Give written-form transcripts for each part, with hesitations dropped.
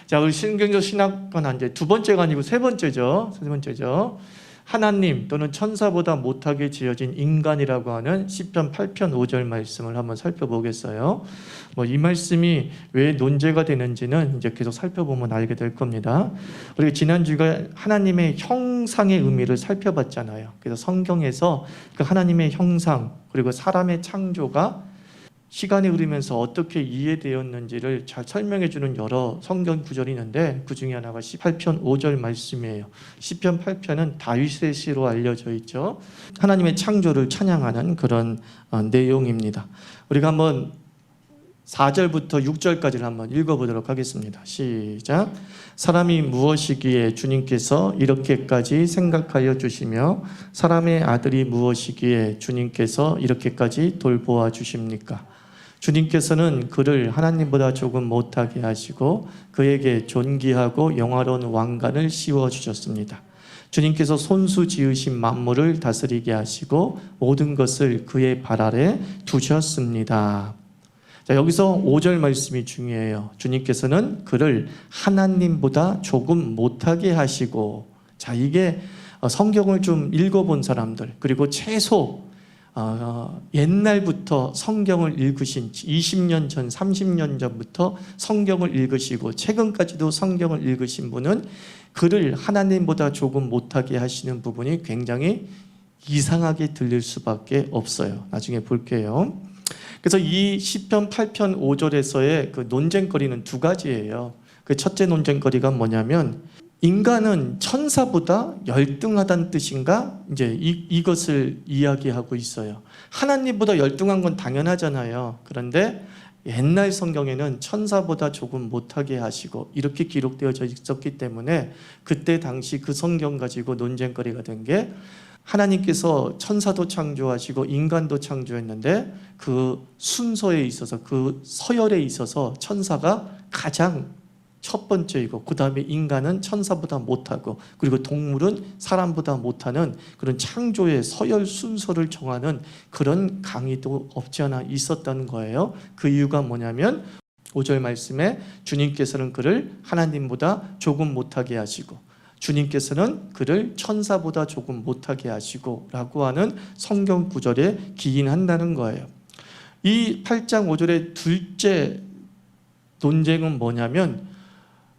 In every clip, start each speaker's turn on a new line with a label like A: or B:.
A: 자, 우리 신경적 신학관 이제 두 번째가 아니고 세 번째죠. 세 번째죠. 하나님 또는 천사보다 못하게 지어진 인간이라고 하는 시편 8편 5절 말씀을 한번 살펴보겠어요. 이 말씀이 왜 논제가 되는지는 이제 계속 살펴보면 알게 될 겁니다. 우리가 지난주에 하나님의 형상의 의미를 살펴봤잖아요. 그래서 성경에서 그 하나님의 형상 그리고 사람의 창조가 시간이 흐르면서 어떻게 이해되었는지를 잘 설명해주는 여러 성경 구절이 있는데 그 중에 하나가 시편 8편 5절 말씀이에요. 시편 8편은 다윗의 시로 알려져 있죠. 하나님의 창조를 찬양하는 그런 내용입니다. 우리가 한번 4절부터 6절까지를 한번 읽어보도록 하겠습니다. 시작. 사람이 무엇이기에 주님께서 이렇게까지 생각하여 주시며 사람의 아들이 무엇이기에 주님께서 이렇게까지 돌보아 주십니까? 주님께서는 그를 하나님보다 조금 못하게 하시고 그에게 존귀하고 영화로운 왕관을 씌워주셨습니다. 주님께서 손수 지으신 만물을 다스리게 하시고 모든 것을 그의 발 아래 두셨습니다. 자, 여기서 5절 말씀이 중요해요. 주님께서는 그를 하나님보다 조금 못하게 하시고, 자, 이게 성경을 좀 읽어본 사람들, 그리고 최소 옛날부터 성경을 읽으신 20년 전, 30년 전부터 성경을 읽으시고 최근까지도 성경을 읽으신 분은 그를 하나님보다 조금 못하게 하시는 부분이 굉장히 이상하게 들릴 수밖에 없어요. 나중에 볼게요. 그래서 이 시편 8편 5절에서의 그 논쟁거리는 두 가지예요. 그 첫째 논쟁거리가 뭐냐면 인간은 천사보다 열등하다는 뜻인가? 이제 이것을 이야기하고 있어요. 하나님보다 열등한 건 당연하잖아요. 그런데 옛날 성경에는 천사보다 조금 못하게 하시고 이렇게 기록되어져 있었기 때문에 그때 당시 그 성경 가지고 논쟁거리가 된 게 하나님께서 천사도 창조하시고 인간도 창조했는데 그 순서에 있어서 그 서열에 있어서 천사가 가장 첫 번째이고 그 다음에 인간은 천사보다 못하고 그리고 동물은 사람보다 못하는 그런 창조의 서열 순서를 정하는 그런 강의도 없지 않아 있었다는 거예요. 그 이유가 뭐냐면 5절 말씀에 주님께서는 그를 하나님보다 조금 못하게 하시고 주님께서는 그를 천사보다 조금 못하게 하시고 라고 하는 성경 구절에 기인한다는 거예요. 이 8장 5절의 둘째 논쟁은 뭐냐면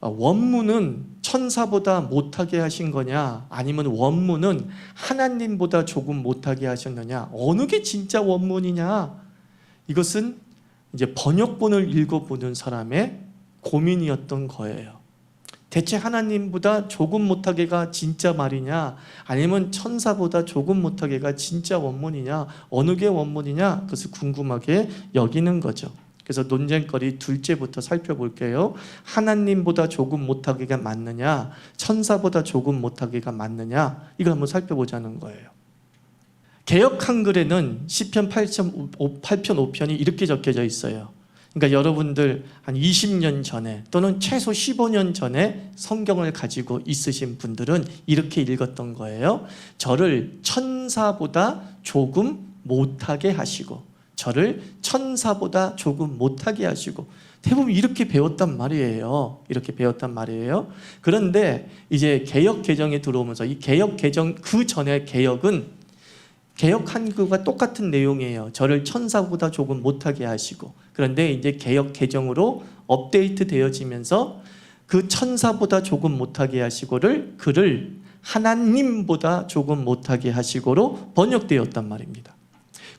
A: 원문은 천사보다 못하게 하신 거냐 아니면 원문은 하나님보다 조금 못하게 하셨느냐 어느 게 진짜 원문이냐 이것은 이제 번역본을 읽어보는 사람의 고민이었던 거예요. 대체 하나님보다 조금 못하게가 진짜 말이냐 아니면 천사보다 조금 못하게가 진짜 원문이냐 어느 게 원문이냐 그것을 궁금하게 여기는 거죠. 그래서 논쟁거리 둘째부터 살펴볼게요. 하나님보다 조금 못하게가 맞느냐 천사보다 조금 못하게가 맞느냐 이걸 한번 살펴보자는 거예요. 개역 한글에는 시편 8편 5편이 이렇게 적혀져 있어요. 그러니까 여러분들 한 20년 전에 또는 최소 15년 전에 성경을 가지고 있으신 분들은 이렇게 읽었던 거예요. 저를 천사보다 조금 못하게 하시고 저를 천사보다 조금 못하게 하시고 대부분 이렇게 배웠단 말이에요. 이렇게 배웠단 말이에요. 그런데 이제 개역 개정에 들어오면서 이 개역 개정 그 전에 개역은 개역 한글과 똑같은 내용이에요. 저를 천사보다 조금 못하게 하시고 그런데 이제 개역 개정으로 업데이트 되어지면서 그 천사보다 조금 못하게 하시고를 그를 하나님보다 조금 못하게 하시고로 번역되었단 말입니다.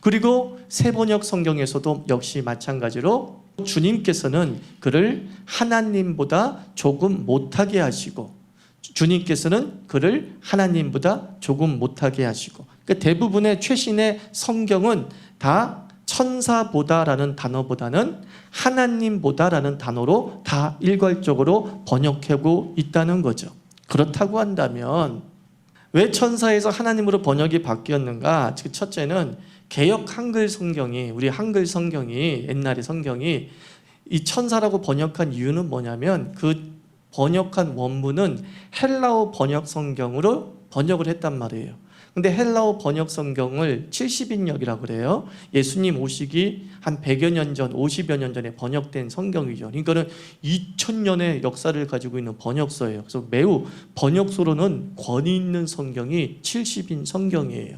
A: 그리고 새번역 성경에서도 역시 마찬가지로 주님께서는 그를 하나님보다 조금 못하게 하시고 주님께서는 그를 하나님보다 조금 못하게 하시고 그러니까 대부분의 최신의 성경은 다 천사보다라는 단어보다는 하나님보다라는 단어로 다 일괄적으로 번역하고 있다는 거죠. 그렇다고 한다면 왜 천사에서 하나님으로 번역이 바뀌었는가? 첫째는 개역 한글 성경이 우리 한글 성경이 옛날의 성경이 이 천사라고 번역한 이유는 뭐냐면 그 번역한 원문은 헬라어 번역 성경으로 번역을 했단 말이에요. 근데 헬라어 번역 성경을 70인역이라고 그래요. 예수님 오시기 한 100여 년 전, 50여 년 전에 번역된 성경이죠. 그러니까는 2000년의 역사를 가지고 있는 번역서예요. 그래서 매우 번역서로는 권위 있는 성경이 70인 성경이에요.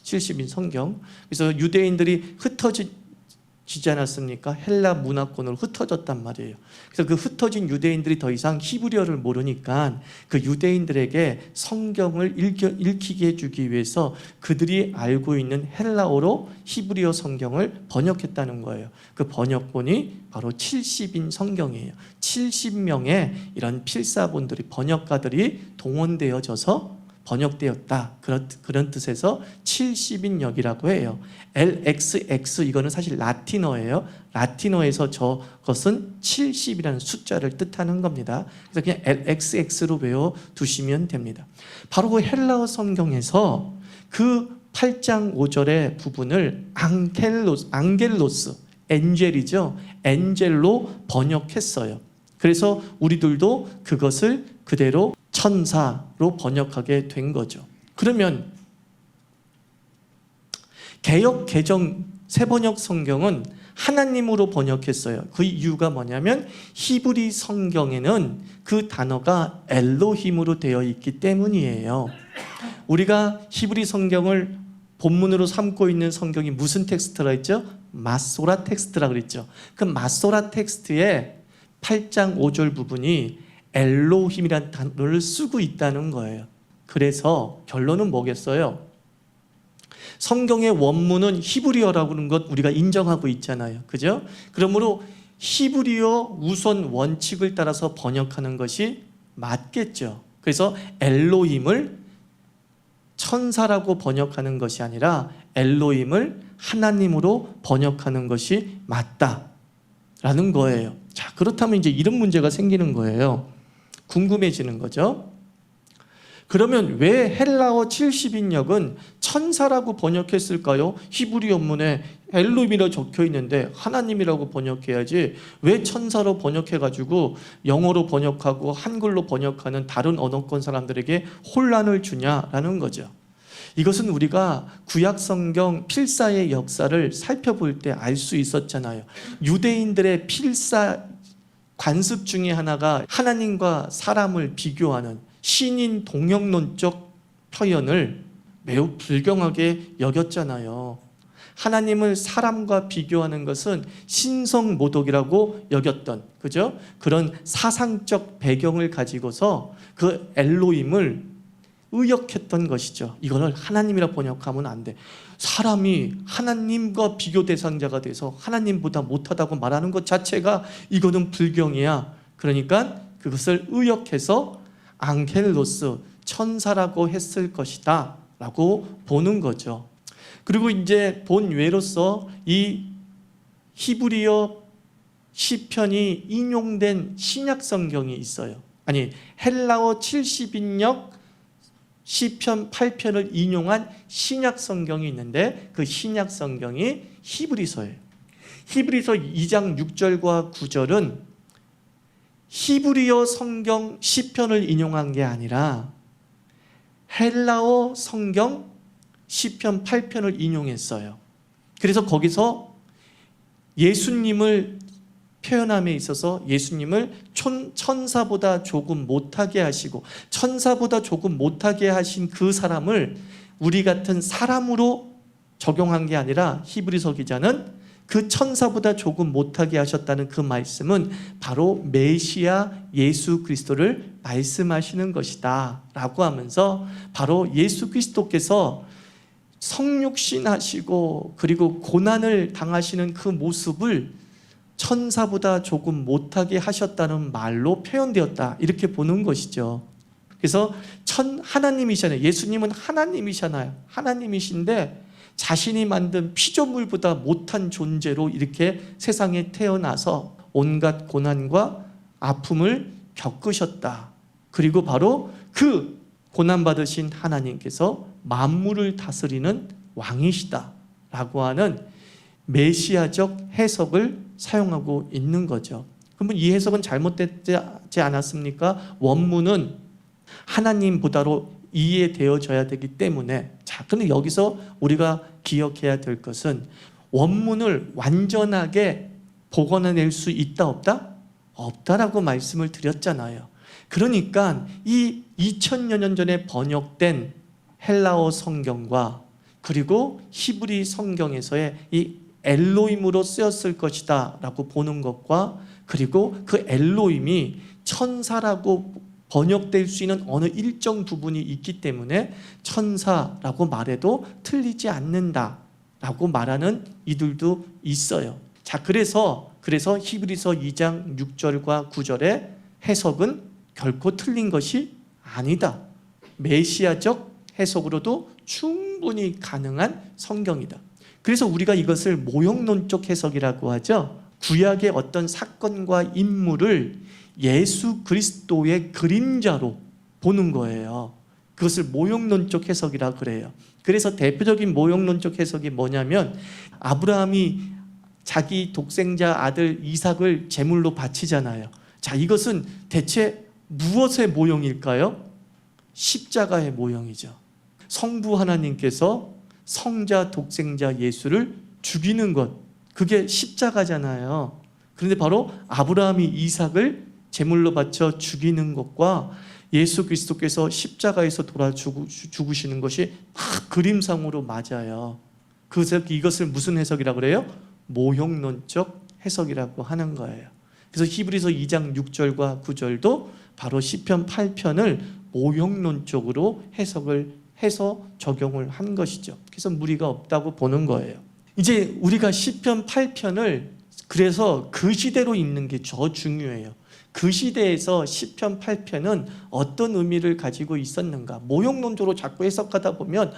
A: 70인 성경. 그래서 유대인들이 흩어지지 않았습니까? 헬라 문화권으로 흩어졌단 말이에요. 그래서 그 흩어진 유대인들이 더 이상 히브리어를 모르니까 그 유대인들에게 성경을 읽히게 해주기 위해서 그들이 알고 있는 헬라어로 히브리어 성경을 번역했다는 거예요. 그 번역본이 바로 70인 성경이에요. 70명의 이런 필사본들이, 번역가들이 동원되어져서 번역되었다. 그런 뜻에서 70인역이라고 해요. LXX 이거는 사실 라틴어예요. 라틴어에서 저것은 70이라는 숫자를 뜻하는 겁니다. 그래서 그냥 LXX로 외워두시면 됩니다. 바로 그 헬라어 성경에서 그 8장 5절의 부분을 앙겔로스, 엔젤이죠. 엔젤로 번역했어요. 그래서 우리들도 그것을 그대로 천사로 번역하게 된 거죠. 그러면 개역 개정 새번역 성경은 하나님으로 번역했어요. 그 이유가 뭐냐면 히브리 성경에는 그 단어가 엘로힘으로 되어 있기 때문이에요. 우리가 히브리 성경을 본문으로 삼고 있는 성경이 무슨 텍스트라 했죠? 마소라 텍스트라 그랬죠. 그 마소라 텍스트의 8장 5절 부분이 엘로힘이라는 단어를 쓰고 있다는 거예요. 그래서 결론은 뭐겠어요? 성경의 원문은 히브리어라고 하는 것 우리가 인정하고 있잖아요. 그죠? 그러므로 히브리어 우선 원칙을 따라서 번역하는 것이 맞겠죠. 그래서 엘로힘을 천사라고 번역하는 것이 아니라 엘로힘을 하나님으로 번역하는 것이 맞다라는 거예요. 자, 그렇다면 이제 이런 문제가 생기는 거예요. 궁금해지는 거죠. 그러면 왜 헬라어 70인역은 천사라고 번역했을까요? 히브리 원문에 엘로힘이라고 적혀 있는데 하나님이라고 번역해야지 왜 천사로 번역해가지고 영어로 번역하고 한글로 번역하는 다른 언어권 사람들에게 혼란을 주냐라는 거죠. 이것은 우리가 구약 성경 필사의 역사를 살펴볼 때 알 수 있었잖아요. 유대인들의 필사 관습 중에 하나가 하나님과 사람을 비교하는 신인 동형론적 표현을 매우 불경하게 여겼잖아요. 하나님을 사람과 비교하는 것은 신성모독이라고 여겼던, 그죠? 그런 사상적 배경을 가지고서 그 엘로힘을 의역했던 것이죠. 이거를 하나님이라 번역하면 안 돼. 사람이 하나님과 비교 대상자가 돼서 하나님보다 못하다고 말하는 것 자체가 이거는 불경이야. 그러니까 그것을 의역해서 앙겔로스, 천사라고 했을 것이다 라고 보는 거죠. 그리고 이제 본외로서 이 히브리어 시편이 인용된 신약 성경이 있어요. 아니, 헬라어 70인역 시편 8편을 인용한 신약 성경이 있는데 그 신약 성경이 히브리서예요. 히브리서 2장 6절과 9절은 히브리어 성경 시편을 인용한 게 아니라 헬라어 성경 시편 8편을 인용했어요. 그래서 거기서 예수님을 표현함에 있어서 예수님을 천사보다 조금 못하게 하시고 천사보다 조금 못하게 하신 그 사람을 우리 같은 사람으로 적용한 게 아니라 히브리서 기자는 그 천사보다 조금 못하게 하셨다는 그 말씀은 바로 메시아 예수 그리스도를 말씀하시는 것이다 라고 하면서 바로 예수 그리스도께서 성육신 하시고 그리고 고난을 당하시는 그 모습을 천사보다 조금 못하게 하셨다는 말로 표현되었다 이렇게 보는 것이죠. 그래서 하나님이시잖아요. 예수님은 하나님이시잖아요. 하나님이신데 자신이 만든 피조물보다 못한 존재로 이렇게 세상에 태어나서 온갖 고난과 아픔을 겪으셨다. 그리고 바로 그 고난받으신 하나님께서 만물을 다스리는 왕이시다 라고 하는 메시아적 해석을 사용하고 있는 거죠. 그러면 이 해석은 잘못되지 않았습니까? 원문은 하나님보다로 이해되어져야 되기 때문에 자, 그런데 여기서 우리가 기억해야 될 것은 원문을 완전하게 복원해낼 수 있다 없다? 없다라고 말씀을 드렸잖아요. 그러니까 이 2000여 년 전에 번역된 헬라어 성경과 그리고 히브리 성경에서의 이 엘로힘으로 쓰였을 것이다 라고 보는 것과 그리고 그 엘로힘이 천사라고 번역될 수 있는 어느 일정 부분이 있기 때문에 천사라고 말해도 틀리지 않는다 라고 말하는 이들도 있어요. 자, 그래서 히브리서 2장 6절과 9절의 해석은 결코 틀린 것이 아니다. 메시아적 해석으로도 충분히 가능한 성경이다. 그래서 우리가 이것을 모형론적 해석이라고 하죠. 구약의 어떤 사건과 인물을 예수 그리스도의 그림자로 보는 거예요. 그것을 모형론적 해석이라 그래요. 그래서 대표적인 모형론적 해석이 뭐냐면 아브라함이 자기 독생자 아들 이삭을 제물로 바치잖아요. 자, 이것은 대체 무엇의 모형일까요? 십자가의 모형이죠. 성부 하나님께서 성자 독생자 예수를 죽이는 것, 그게 십자가잖아요. 그런데 바로 아브라함이 이삭을 제물로 바쳐 죽이는 것과 예수 그리스도께서 십자가에서 돌아 죽으시는 것이 딱 그림상으로 맞아요. 그래서 이것을 무슨 해석이라고 그래요? 모형론적 해석이라고 하는 거예요. 그래서 히브리서 2장 6절과 9절도 바로 시편 8편을 모형론적으로 해석을 해서 적용을 한 것이죠. 그래서 무리가 없다고 보는 거예요. 이제 우리가 시편 8편을 그래서 그 시대로 읽는 게 더 중요해요. 그 시대에서 시편 8편은 어떤 의미를 가지고 있었는가? 모형론적으로 자꾸 해석하다 보면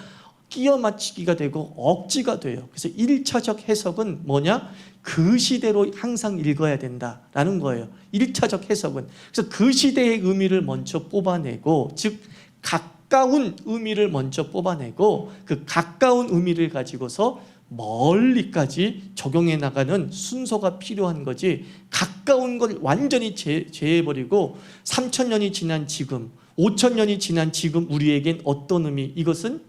A: 끼워 맞추기가 되고 억지가 돼요. 그래서 1차적 해석은 뭐냐? 그 시대로 항상 읽어야 된다라는 거예요. 1차적 해석은. 그래서 그 시대의 의미를 먼저 뽑아내고, 즉 가까운 의미를 먼저 뽑아내고 그 가까운 의미를 가지고서 멀리까지 적용해 나가는 순서가 필요한 거지, 가까운 걸 완전히 제해버리고 3000년이 지난 지금, 5000년이 지난 지금 우리에겐 어떤 의미, 이것은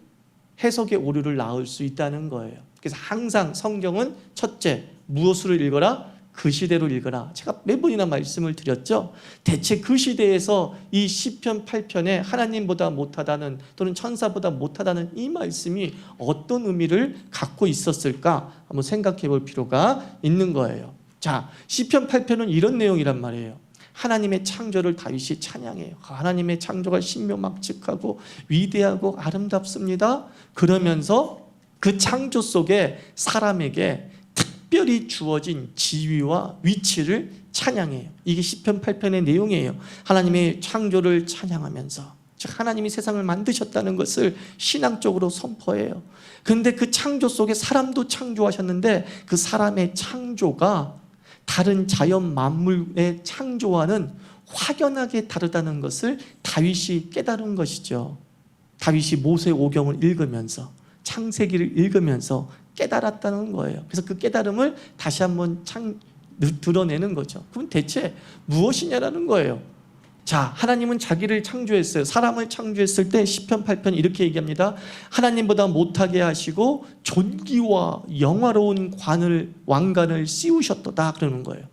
A: 해석의 오류를 낳을 수 있다는 거예요. 그래서 항상 성경은 첫째, 무엇으로 읽어라? 그 시대로 읽어라. 제가 몇 번이나 말씀을 드렸죠. 대체 그 시대에서 이 시편 8편에 하나님보다 못하다는 또는 천사보다 못하다는 이 말씀이 어떤 의미를 갖고 있었을까 한번 생각해 볼 필요가 있는 거예요. 자, 시편 8편은 이런 내용이란 말이에요. 하나님의 창조를 다윗이 찬양해요. 하나님의 창조가 신묘막측하고 위대하고 아름답습니다. 그러면서 그 창조 속에 사람에게 특별히 주어진 지위와 위치를 찬양해요. 이게 시편 8편의 내용이에요. 하나님의 창조를 찬양하면서, 즉 하나님이 세상을 만드셨다는 것을 신앙적으로 선포해요. 그런데 그 창조 속에 사람도 창조하셨는데 그 사람의 창조가 다른 자연 만물의 창조와는 확연하게 다르다는 것을 다윗이 깨달은 것이죠. 다윗이 모세오경을 읽으면서 창세기를 읽으면서 깨달았다는 거예요. 그래서 그 깨달음을 다시 한번 드러내는 거죠. 그럼 대체 무엇이냐라는 거예요. 자, 하나님은 자기를 창조했어요. 사람을 창조했을 때 시편 8편 이렇게 얘기합니다. 하나님보다 못하게 하시고 존귀와 영화로운 왕관을 씌우셨도다 그러는 거예요.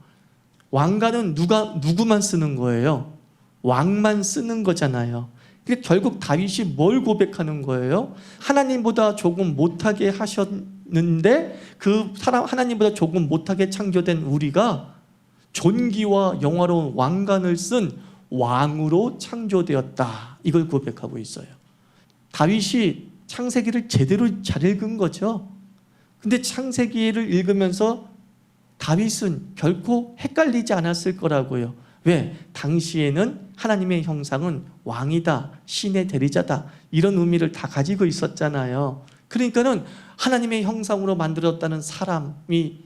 A: 왕관은 누구만 쓰는 거예요? 왕만 쓰는 거잖아요. 그러니까 결국 다윗이 뭘 고백하는 거예요? 하나님보다 조금 못하게 하셨는데 그 사람, 하나님보다 조금 못하게 창조된 우리가 존귀와 영화로운 왕관을 쓴 왕으로 창조되었다, 이걸 고백하고 있어요. 다윗이 창세기를 제대로 잘 읽은 거죠. 근데 창세기를 읽으면서 다윗은 결코 헷갈리지 않았을 거라고요. 왜? 당시에는 하나님의 형상은 왕이다, 신의 대리자다, 이런 의미를 다 가지고 있었잖아요. 그러니까는 하나님의 형상으로 만들었다는 사람의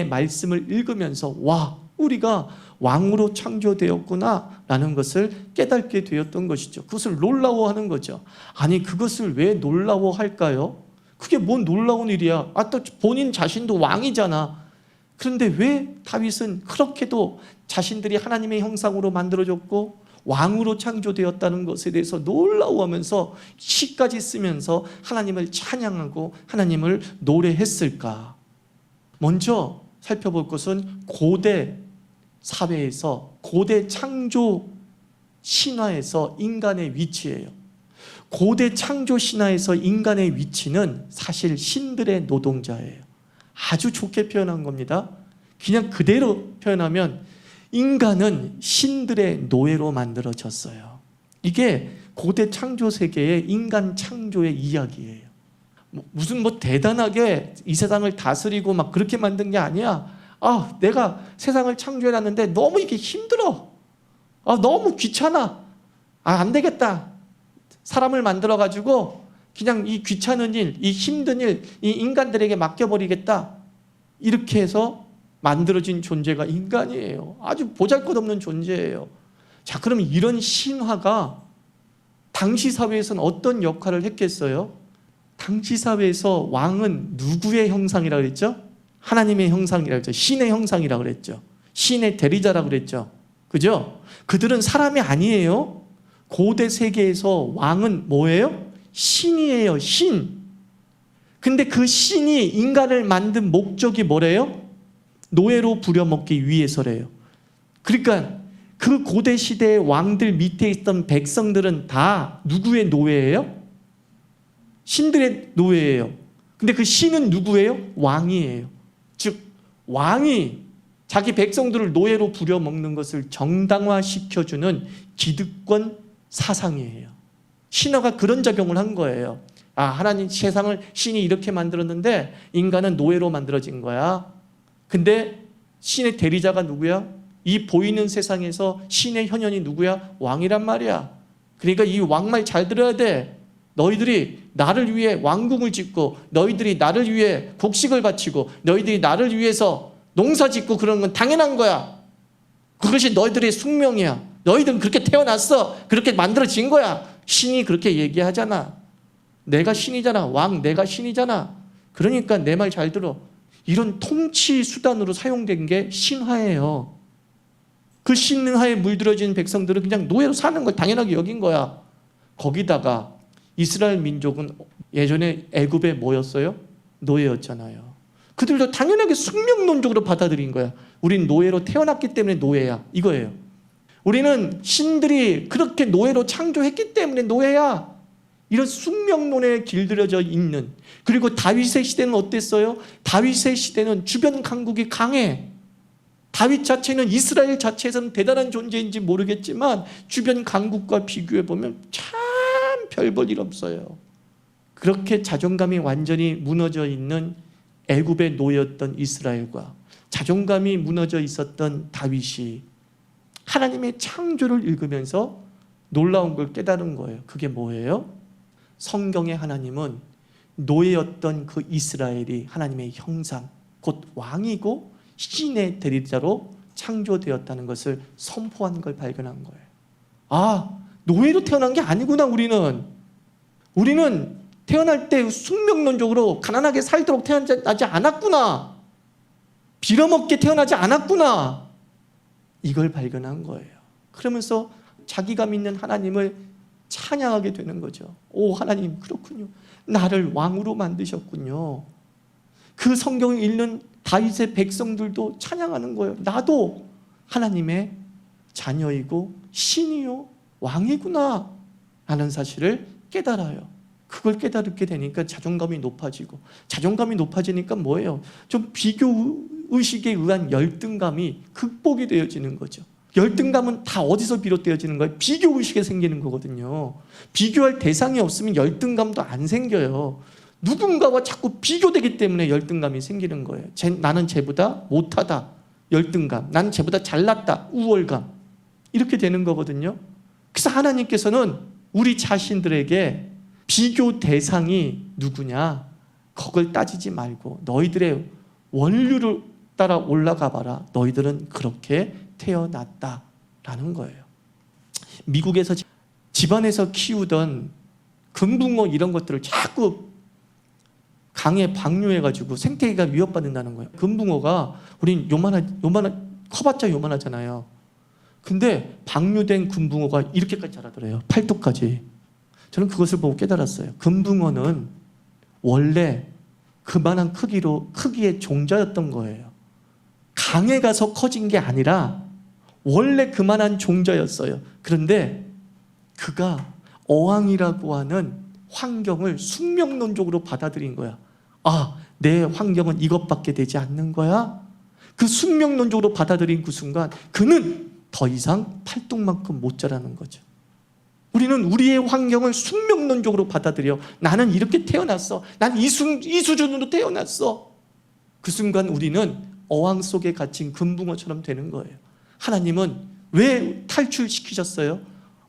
A: 말씀을 읽으면서 와, 우리가 왕으로 창조되었구나 라는 것을 깨닫게 되었던 것이죠. 그것을 놀라워하는 거죠. 아니, 그것을 왜 놀라워할까요? 그게 뭔 놀라운 일이야. 또 본인 자신도 왕이잖아. 그런데 왜 다윗은 그렇게도 자신들이 하나님의 형상으로 만들어졌고 왕으로 창조되었다는 것에 대해서 놀라워하면서 시까지 쓰면서 하나님을 찬양하고 하나님을 노래했을까? 먼저 살펴볼 것은 고대 사회에서, 고대 창조 신화에서 인간의 위치예요. 고대 창조 신화에서 인간의 위치는 사실 신들의 노동자예요. 아주 좋게 표현한 겁니다. 그냥 그대로 표현하면 인간은 신들의 노예로 만들어졌어요. 이게 고대 창조 세계의 인간 창조의 이야기예요. 무슨 대단하게 이 세상을 다스리고 막 그렇게 만든 게 아니야. 내가 세상을 창조해놨는데 너무 이게 힘들어. 너무 귀찮아. 안 되겠다. 사람을 만들어가지고 그냥 이 귀찮은 일, 이 힘든 일, 이 인간들에게 맡겨버리겠다. 이렇게 해서 만들어진 존재가 인간이에요. 아주 보잘것없는 존재예요. 자, 그러면 이런 신화가 당시 사회에서는 어떤 역할을 했겠어요? 당시 사회에서 왕은 누구의 형상이라고 그랬죠? 하나님의 형상이라고 그랬죠. 신의 형상이라고 그랬죠. 신의 대리자라고 그랬죠. 그죠? 그들은 사람이 아니에요. 고대 세계에서 왕은 뭐예요? 신이에요. 신. 근데 그 신이 인간을 만든 목적이 뭐래요? 노예로 부려먹기 위해서래요. 그러니까 그 고대 시대의 왕들 밑에 있던 백성들은 다 누구의 노예예요? 신들의 노예예요. 근데 그 신은 누구예요? 왕이에요. 즉 왕이 자기 백성들을 노예로 부려먹는 것을 정당화시켜주는 기득권 사상이에요. 신화가 그런 작용을 한 거예요. 하나님 세상을 신이 이렇게 만들었는데 인간은 노예로 만들어진 거야. 근데 신의 대리자가 누구야? 이 보이는 세상에서 신의 현현이 누구야? 왕이란 말이야. 그러니까 이 왕 말 잘 들어야 돼. 너희들이 나를 위해 왕궁을 짓고 너희들이 나를 위해 곡식을 바치고 너희들이 나를 위해서 농사 짓고 그러는 건 당연한 거야. 그것이 너희들의 숙명이야. 너희들은 그렇게 태어났어. 그렇게 만들어진 거야. 신이 그렇게 얘기하잖아. 내가 신이잖아. 왕 내가 신이잖아. 그러니까 내 말 잘 들어. 이런 통치 수단으로 사용된 게 신화예요. 그 신화에 물들어진 백성들은 그냥 노예로 사는 걸 당연하게 여긴 거야. 거기다가 이스라엘 민족은 예전에 애굽에 뭐였어요? 노예였잖아요. 그들도 당연하게 숙명론적으로 받아들인 거야. 우린 노예로 태어났기 때문에 노예야. 이거예요. 우리는 신들이 그렇게 노예로 창조했기 때문에 노예야. 이런 숙명론에 길들여져 있는. 그리고 다윗의 시대는 어땠어요? 다윗의 시대는 주변 강국이 강해. 다윗 자체는 이스라엘 자체에서는 대단한 존재인지 모르겠지만 주변 강국과 비교해보면 참 별 볼 일 없어요. 그렇게 자존감이 완전히 무너져 있는 애굽의 노예였던 이스라엘과 자존감이 무너져 있었던 다윗이 하나님의 창조를 읽으면서 놀라운 걸 깨달은 거예요. 그게 뭐예요? 성경의 하나님은 노예였던 그 이스라엘이 하나님의 형상, 곧 왕이고 신의 대리자로 창조되었다는 것을 선포한 걸 발견한 거예요. 노예로 태어난 게 아니구나. 우리는 태어날 때 숙명론적으로 가난하게 살도록 태어나지 않았구나. 빌어먹게 태어나지 않았구나. 이걸 발견한 거예요. 그러면서 자기가 믿는 하나님을 찬양하게 되는 거죠. 오, 하나님 그렇군요. 나를 왕으로 만드셨군요. 그 성경을 읽는 다윗의 백성들도 찬양하는 거예요. 나도 하나님의 자녀이고 신이요 왕이구나 라는 사실을 깨달아요. 그걸 깨달게 되니까 자존감이 높아지고, 자존감이 높아지니까 뭐예요? 좀 비교의식에 의한 열등감이 극복이 되어지는 거죠. 열등감은 다 어디서 비롯되어지는 거예요? 비교의식에 생기는 거거든요. 비교할 대상이 없으면 열등감도 안 생겨요. 누군가와 자꾸 비교되기 때문에 열등감이 생기는 거예요. 나는 쟤보다 못하다, 열등감. 나는 쟤보다 잘났다, 우월감. 이렇게 되는 거거든요. 그래서 하나님께서는 우리 자신들에게 비교 대상이 누구냐, 그걸 따지지 말고 너희들의 원류를 따라 올라가 봐라. 너희들은 그렇게 태어났다라는 거예요. 미국에서 집안에서 키우던 금붕어 이런 것들을 자꾸 강에 방류해가지고 생태계가 위협받는다는 거예요. 금붕어가 우린 요만한 커봤자 요만하잖아요. 근데 방류된 금붕어가 이렇게까지 자라더래요. 팔뚝까지. 저는 그것을 보고 깨달았어요. 금붕어는 원래 그만한 크기의 종자였던 거예요. 강에 가서 커진 게 아니라 원래 그만한 종자였어요. 그런데 그가 어항이라고 하는 환경을 숙명론적으로 받아들인 거야. 아, 내 환경은 이것밖에 되지 않는 거야? 그 숙명론적으로 받아들인 그 순간 그는 더 이상 팔뚝만큼 못 자라는 거죠. 우리는 우리의 환경을 숙명론적으로 받아들여. 나는 이렇게 태어났어. 난 이 수준으로 태어났어. 그 순간 우리는 어항 속에 갇힌 금붕어처럼 되는 거예요. 하나님은 왜 탈출시키셨어요?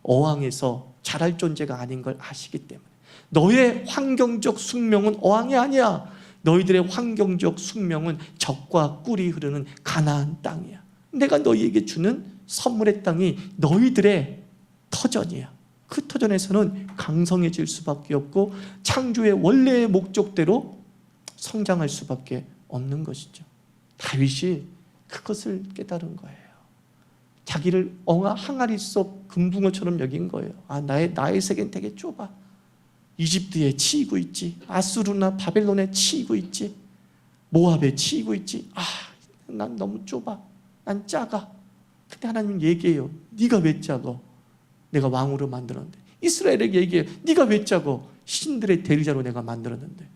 A: 어항에서 자랄 존재가 아닌 걸 아시기 때문에. 너의 환경적 숙명은 어항이 아니야. 너희들의 환경적 숙명은 젖과 꿀이 흐르는 가나안 땅이야. 내가 너희에게 주는 선물의 땅이 너희들의 터전이야. 그 터전에서는 강성해질 수밖에 없고 창조의 원래의 목적대로 성장할 수밖에 없는 것이죠. 다윗이 그것을 깨달은 거예요. 자기를 항아리 속 금붕어처럼 여긴 거예요. 아, 나의 세계는 되게 좁아. 이집트에 치이고 있지. 아수르나 바벨론에 치이고 있지. 모압에 치이고 있지. 아, 난 너무 좁아. 난 작아. 근데 하나님 얘기해요. 네가 왜 작아? 내가 왕으로 만들었는데. 이스라엘에게 얘기해요. 네가 왜 작아? 신들의 대리자로 내가 만들었는데.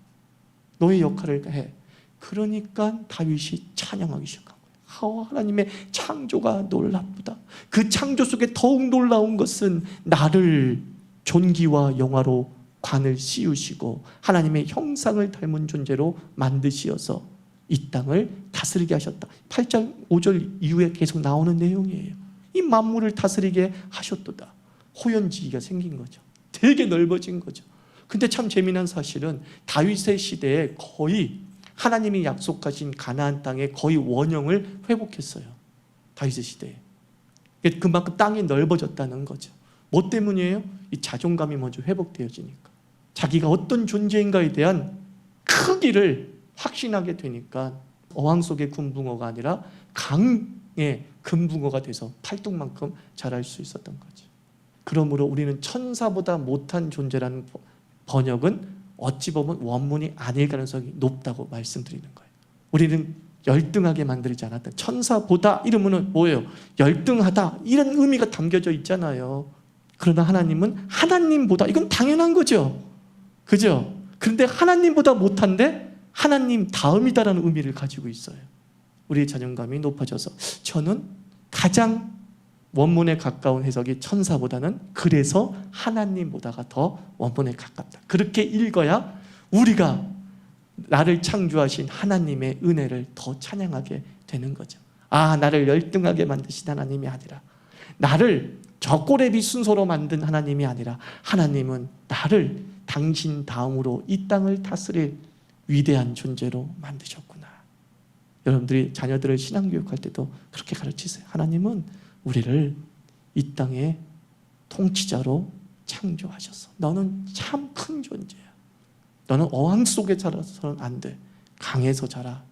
A: 너의 역할을 해. 그러니까 다윗이 찬양하기 시작한 거예요. 하나님의 창조가 놀랍다. 그 창조 속에 더욱 놀라운 것은 나를 존귀와 영화로 관을 씌우시고 하나님의 형상을 닮은 존재로 만드시어서 이 땅을 다스리게 하셨다. 8장 5절 이후에 계속 나오는 내용이에요. 이 만물을 다스리게 하셨도다. 호연지기가 생긴 거죠. 되게 넓어진 거죠. 근데 참 재미난 사실은 다윗의 시대에 거의 하나님이 약속하신 가나안 땅에 거의 원형을 회복했어요. 다윗의 시대에. 그만큼 땅이 넓어졌다는 거죠. 뭐 때문이에요? 이 자존감이 먼저 회복되어지니까. 자기가 어떤 존재인가에 대한 크기를 확신하게 되니까 어항 속의 금붕어가 아니라 강의 금붕어가 돼서 팔뚝만큼 자랄 수 있었던 거죠. 그러므로 우리는 천사보다 못한 존재라는 번역은 어찌 보면 원문이 아닐 가능성이 높다고 말씀드리는 거예요. 우리는 열등하게 만들지 않았다. 천사보다 이러면 뭐예요? 열등하다 이런 의미가 담겨져 있잖아요. 그러나 하나님은 하나님보다, 이건 당연한 거죠. 그죠? 그런데 하나님보다 못한데 하나님 다음이다라는 의미를 가지고 있어요. 우리의 자존감이 높아져서 저는 가장 원문에 가까운 해석이 천사보다는 그래서 하나님보다가 더 원문에 가깝다. 그렇게 읽어야 우리가 나를 창조하신 하나님의 은혜를 더 찬양하게 되는 거죠. 아, 나를 열등하게 만드신 하나님이 아니라, 나를 젖고래비 순서로 만든 하나님이 아니라 하나님은 나를 당신 다음으로 이 땅을 다스릴 위대한 존재로 만드셨구나. 여러분들이 자녀들을 신앙교육할 때도 그렇게 가르치세요. 하나님은 우리를 이 땅의 통치자로 창조하셨어. 너는 참 큰 존재야. 너는 어항 속에 자라서는 안 돼. 강에서 자라.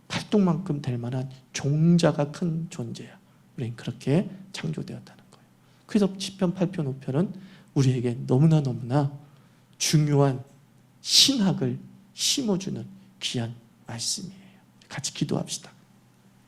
A: 팔뚝만큼 될 만한 종자가 큰 존재야. 우리는 그렇게 창조되었다는 거예요. 그래서 시편 8편 5편은 우리에게 너무나 중요한 신학을 심어주는 귀한 말씀이에요. 같이 기도합시다.